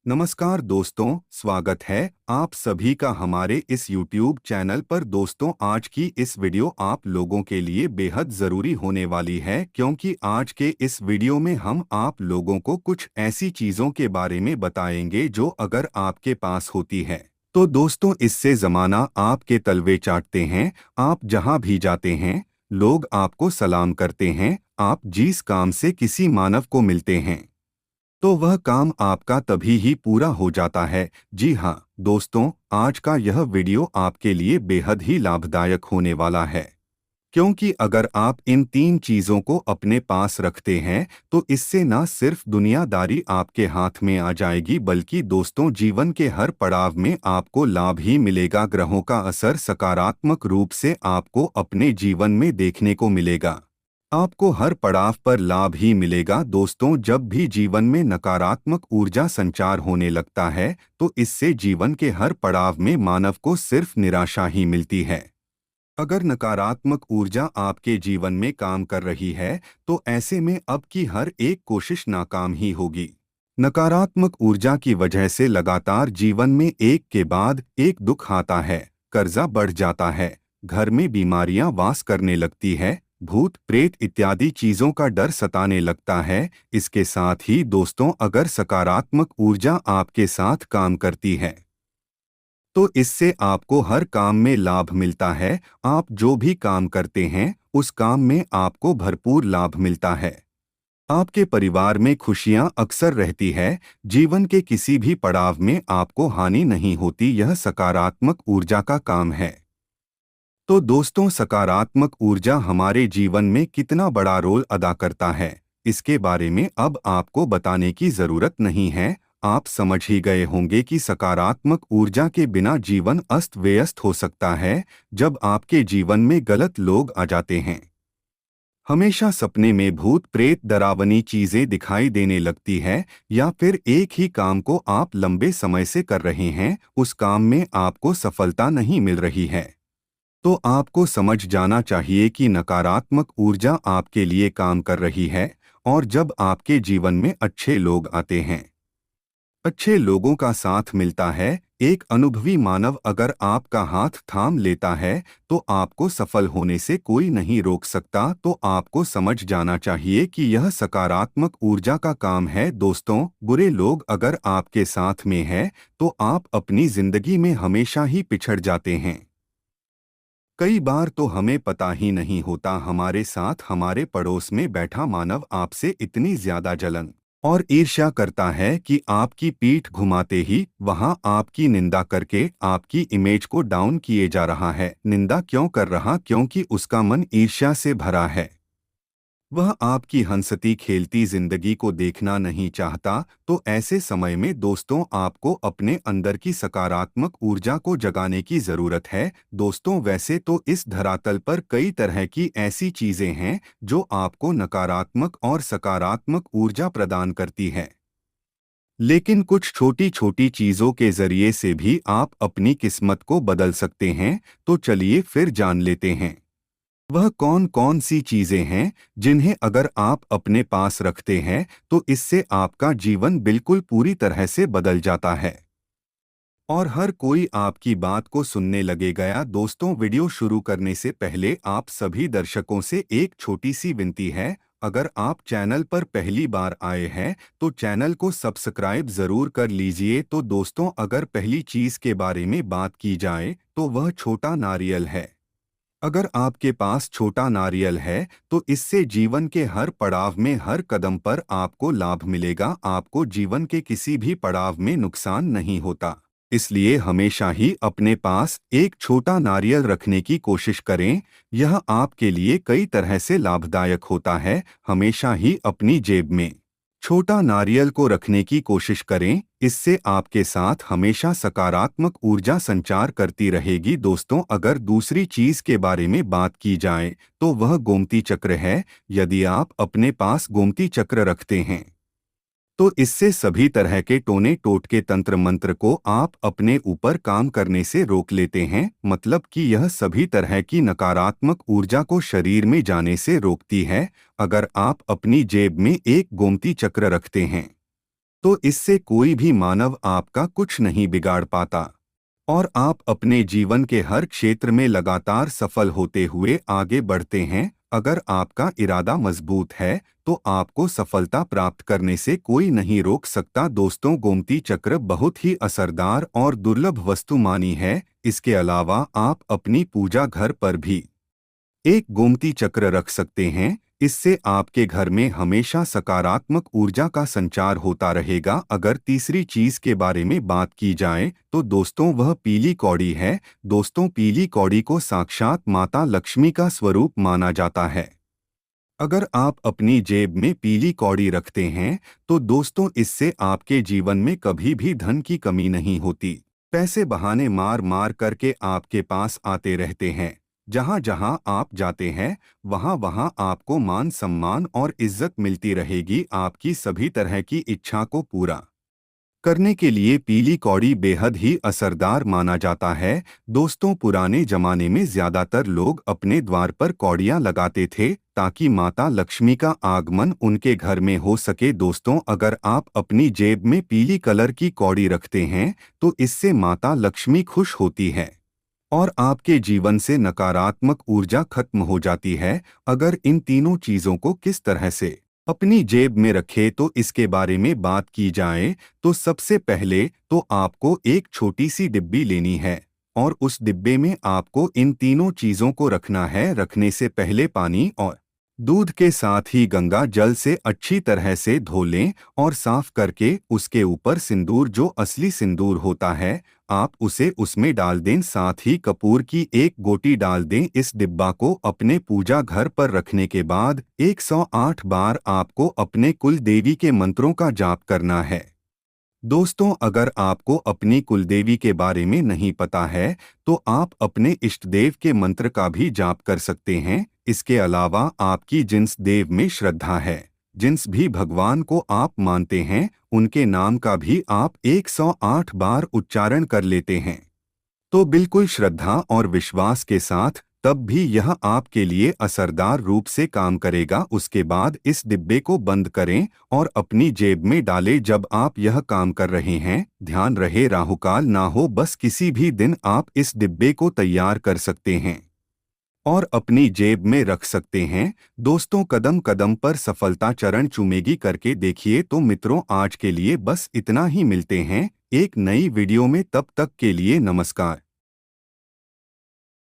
नमस्कार दोस्तों, स्वागत है आप सभी का हमारे इस YouTube चैनल पर। दोस्तों, आज की इस वीडियो आप लोगों के लिए बेहद ज़रूरी होने वाली है, क्योंकि आज के इस वीडियो में हम आप लोगों को कुछ ऐसी चीज़ों के बारे में बताएंगे जो अगर आपके पास होती है तो दोस्तों इससे ज़माना आपके तलवे चाटते हैं। आप जहां भी जाते हैं लोग आपको सलाम करते हैं। आप जिस काम से किसी मानव को मिलते हैं तो वह काम आपका तभी ही पूरा हो जाता है। जी हाँ दोस्तों, आज का यह वीडियो आपके लिए बेहद ही लाभदायक होने वाला है, क्योंकि अगर आप इन तीन चीज़ों को अपने पास रखते हैं तो इससे न सिर्फ दुनियादारी आपके हाथ में आ जाएगी, बल्कि दोस्तों जीवन के हर पड़ाव में आपको लाभ ही मिलेगा। ग्रहों का असर सकारात्मक रूप से आपको अपने जीवन में देखने को मिलेगा। आपको हर पड़ाव पर लाभ ही मिलेगा। दोस्तों, जब भी जीवन में नकारात्मक ऊर्जा संचार होने लगता है तो इससे जीवन के हर पड़ाव में मानव को सिर्फ निराशा ही मिलती है। अगर नकारात्मक ऊर्जा आपके जीवन में काम कर रही है तो ऐसे में अब की हर एक कोशिश नाकाम ही होगी। नकारात्मक ऊर्जा की वजह से लगातार जीवन में एक के बाद एक दुख आता है, कर्जा बढ़ जाता है, घर में बीमारियां वास करने लगती है, भूत प्रेत इत्यादि चीजों का डर सताने लगता है। इसके साथ ही दोस्तों, अगर सकारात्मक ऊर्जा आपके साथ काम करती है तो इससे आपको हर काम में लाभ मिलता है। आप जो भी काम करते हैं उस काम में आपको भरपूर लाभ मिलता है। आपके परिवार में खुशियां अक्सर रहती है। जीवन के किसी भी पड़ाव में आपको हानि नहीं होती। यह सकारात्मक ऊर्जा का काम है। तो दोस्तों, सकारात्मक ऊर्जा हमारे जीवन में कितना बड़ा रोल अदा करता है इसके बारे में अब आपको बताने की जरूरत नहीं है। आप समझ ही गए होंगे कि सकारात्मक ऊर्जा के बिना जीवन अस्त व्यस्त हो सकता है। जब आपके जीवन में गलत लोग आ जाते हैं, हमेशा सपने में भूत प्रेत डरावनी चीजें दिखाई देने लगती है, या फिर एक ही काम को आप लंबे समय से कर रहे हैं, उस काम में आपको सफलता नहीं मिल रही है, तो आपको समझ जाना चाहिए कि नकारात्मक ऊर्जा आपके लिए काम कर रही है। और जब आपके जीवन में अच्छे लोग आते हैं, अच्छे लोगों का साथ मिलता है, एक अनुभवी मानव अगर आपका हाथ थाम लेता है तो आपको सफल होने से कोई नहीं रोक सकता। तो आपको समझ जाना चाहिए कि यह सकारात्मक ऊर्जा का काम है। दोस्तों, बुरे लोग अगर आपके साथ में है तो आप अपनी जिंदगी में हमेशा ही पिछड़ जाते हैं। कई बार तो हमें पता ही नहीं होता हमारे साथ हमारे पड़ोस में बैठा मानव आपसे इतनी ज्यादा जलन और ईर्ष्या करता है कि आपकी पीठ घुमाते ही वहां आपकी निंदा करके आपकी इमेज को डाउन किए जा रहा है। निंदा क्यों कर रहा? क्योंकि उसका मन ईर्ष्या से भरा है। वह आपकी हंसती खेलती जिंदगी को देखना नहीं चाहता। तो ऐसे समय में दोस्तों, आपको अपने अंदर की सकारात्मक ऊर्जा को जगाने की जरूरत है। दोस्तों, वैसे तो इस धरातल पर कई तरह की ऐसी चीजें हैं जो आपको नकारात्मक और सकारात्मक ऊर्जा प्रदान करती है, लेकिन कुछ छोटी छोटी चीजों के जरिए से भी आप अपनी किस्मत को बदल सकते हैं। तो चलिए फिर जान लेते हैं वह कौन कौन सी चीजें हैं जिन्हें अगर आप अपने पास रखते हैं तो इससे आपका जीवन बिल्कुल पूरी तरह से बदल जाता है और हर कोई आपकी बात को सुनने लगेगा। दोस्तों, वीडियो शुरू करने से पहले आप सभी दर्शकों से एक छोटी सी विनती है। अगर आप चैनल पर पहली बार आए हैं तो चैनल को सब्सक्राइब जरूर कर लीजिए। तो दोस्तों, अगर पहली चीज के बारे में बात की जाए तो वह छोटा नारियल है। अगर आपके पास छोटा नारियल है तो इससे जीवन के हर पड़ाव में हर कदम पर आपको लाभ मिलेगा। आपको जीवन के किसी भी पड़ाव में नुकसान नहीं होता। इसलिए हमेशा ही अपने पास एक छोटा नारियल रखने की कोशिश करें। यह आपके लिए कई तरह से लाभदायक होता है। हमेशा ही अपनी जेब में छोटा नारियल को रखने की कोशिश करें। इससे आपके साथ हमेशा सकारात्मक ऊर्जा संचार करती रहेगी। दोस्तों, अगर दूसरी चीज के बारे में बात की जाए तो वह गोमती चक्र है। यदि आप अपने पास गोमती चक्र रखते हैं तो इससे सभी तरह के टोने टोटके तंत्र मंत्र को आप अपने ऊपर काम करने से रोक लेते हैं। मतलब कि यह सभी तरह की नकारात्मक ऊर्जा को शरीर में जाने से रोकती है। अगर आप अपनी जेब में एक गोमती चक्र रखते हैं तो इससे कोई भी मानव आपका कुछ नहीं बिगाड़ पाता और आप अपने जीवन के हर क्षेत्र में लगातार सफल होते हुए आगे बढ़ते हैं। अगर आपका इरादा मजबूत है तो आपको सफलता प्राप्त करने से कोई नहीं रोक सकता। दोस्तों, गोमती चक्र बहुत ही असरदार और दुर्लभ वस्तु मानी है। इसके अलावा आप अपनी पूजा घर पर भी एक गोमती चक्र रख सकते हैं। इससे आपके घर में हमेशा सकारात्मक ऊर्जा का संचार होता रहेगा। अगर तीसरी चीज के बारे में बात की जाए तो दोस्तों वह पीली कौड़ी है। दोस्तों, पीली कौड़ी को साक्षात माता लक्ष्मी का स्वरूप माना जाता है। अगर आप अपनी जेब में पीली कौड़ी रखते हैं तो दोस्तों इससे आपके जीवन में कभी भी धन की कमी नहीं होती। पैसे बहाने मार मार करके आपके पास आते रहते हैं। जहां जहां आप जाते हैं वहां वहां आपको मान सम्मान और इज्जत मिलती रहेगी। आपकी सभी तरह की इच्छा को पूरा करने के लिए पीली कौड़ी बेहद ही असरदार माना जाता है। दोस्तों, पुराने जमाने में ज्यादातर लोग अपने द्वार पर कौड़ियां लगाते थे ताकि माता लक्ष्मी का आगमन उनके घर में हो सके। दोस्तों, अगर आप अपनी जेब में पीली कलर की कौड़ी रखते हैं तो इससे माता लक्ष्मी खुश होती है और आपके जीवन से नकारात्मक ऊर्जा खत्म हो जाती है। अगर इन तीनों चीजों को किस तरह से अपनी जेब में रखे तो इसके बारे में बात की जाए तो सबसे पहले तो आपको एक छोटी सी डिब्बी लेनी है और उस डिब्बे में आपको इन तीनों चीजों को रखना है। रखने से पहले पानी और दूध के साथ ही गंगा जल से अच्छी तरह से धो लें और साफ करके उसके ऊपर सिंदूर, जो असली सिंदूर होता है, आप उसे उसमें डाल दें। साथ ही कपूर की एक गोटी डाल दें। इस डिब्बा को अपने पूजा घर पर रखने के बाद 108 बार आपको अपने कुल देवी के मंत्रों का जाप करना है। दोस्तों, अगर आपको अपनी कुलदेवी के बारे में नहीं पता है तो आप अपने इष्ट देव के मंत्र का भी जाप कर सकते हैं। इसके अलावा आपकी जिस देव में श्रद्धा है, जिस भी भगवान को आप मानते हैं, उनके नाम का भी आप 108 बार उच्चारण कर लेते हैं तो बिल्कुल श्रद्धा और विश्वास के साथ, तब भी यह आपके लिए असरदार रूप से काम करेगा। उसके बाद इस डिब्बे को बंद करें और अपनी जेब में डालें। जब आप यह काम कर रहे हैं, ध्यान रहे राहुकाल ना हो, बस किसी भी दिन आप इस डिब्बे को तैयार कर सकते हैं और अपनी जेब में रख सकते हैं। दोस्तों, कदम कदम पर सफलता चरण चूमेगी करके देखिए। तो मित्रों, आज के लिए बस इतना ही। मिलते हैं एक नई वीडियो में, तब तक के लिए नमस्कार।